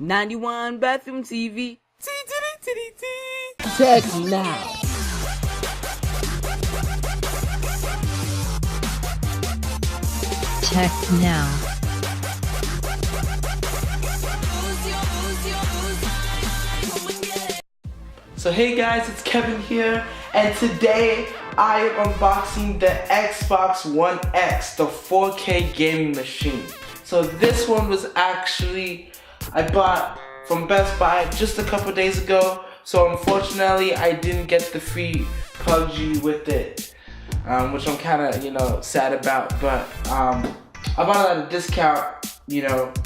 91 bathroom TV. TechNow. TechNow. So hey guys, it's Kevin here, and today I am unboxing the Xbox One X, the 4K gaming machine. So this one was actually, I bought from Best Buy just a couple days ago, so unfortunately I didn't get the free PUBG with it, which I'm kind of, sad about, but I bought it at a discount,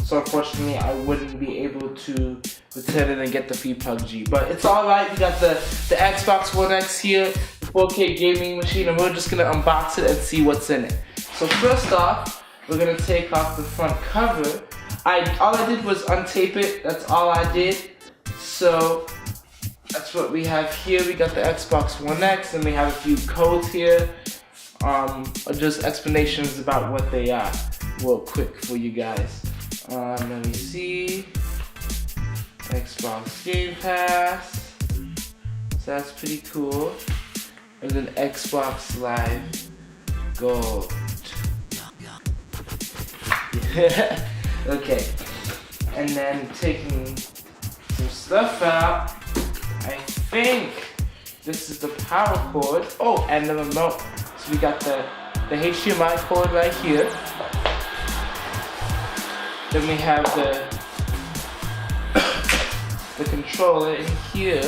so unfortunately I wouldn't be able to return it and get the free PUBG. But it's alright, we got the Xbox One X here, the 4K gaming machine, and we're just gonna unbox it and see what's in it. So first off, we're gonna take off the front cover. All I did was untape it, that's all I did. So that's what we have here. We got the Xbox One X, and we have a few codes here, just explanations about what they are, real quick for you guys. Let me see. Xbox Game Pass, so that's pretty cool. And then Xbox Live Gold. Okay, and then taking some stuff out, I think this is the power cord. Oh, and the remote. So we got the HDMI cord right here. Then we have the controller in here.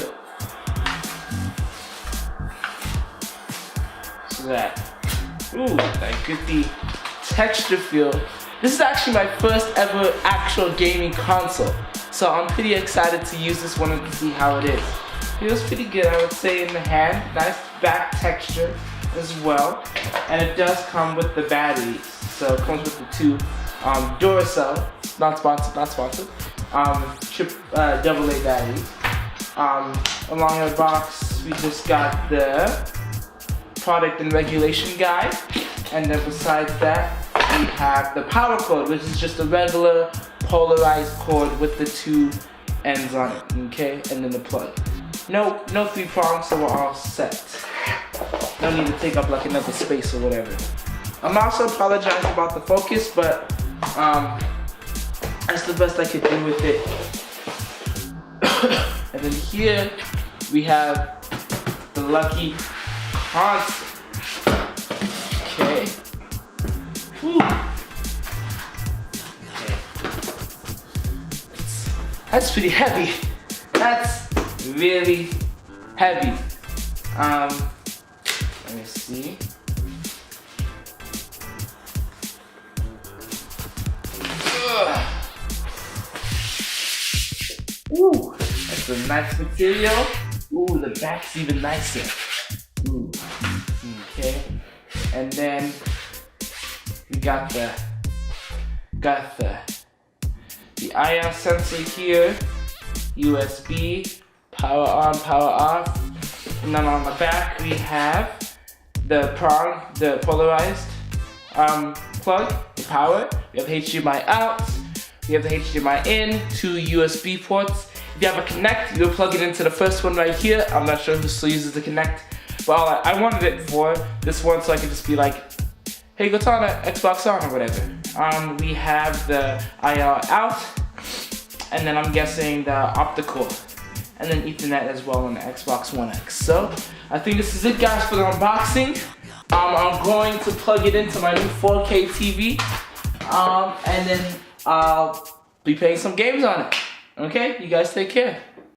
So that, I get the texture feel. This is actually my first ever actual gaming console, so I'm pretty excited to use this one and see how it is. It feels pretty good, I would say, in the hand. Nice back texture as well, and it does come with the batteries. So it comes with the two Duracell, not sponsored. AA batteries. Along our box, we just got the product and regulation guide, and then besides that, we have the power cord, which is just a regular polarized cord with the two ends on it, okay, and then the plug. No 3 prongs, so we're all set. No need to take up like another space or whatever. I'm also apologizing about the focus, but that's the best I could do with it. And then here we have the Lucky console. Okay. Whew. Okay. That's pretty heavy. That's really heavy. Let me see. Ooh, that's a nice material. Ooh, the back's even nicer. Ooh. Okay. And then we got the IR sensor here, USB, power on, power off. And then on the back we have the polarized plug, the power. We have HDMI out. We have the HDMI in, 2 USB ports. If you have a Connect, you'll plug it into the first one right here. I'm not sure who still uses the Connect, but I wanted it for this one so I could just be like, hey, go turn on Xbox on or whatever. We have the IR out, and then I'm guessing the optical, and then Ethernet as well on the Xbox One X. So I think this is it, guys, for the unboxing. I'm going to plug it into my new 4K TV, and then I'll be playing some games on it. Okay, you guys take care.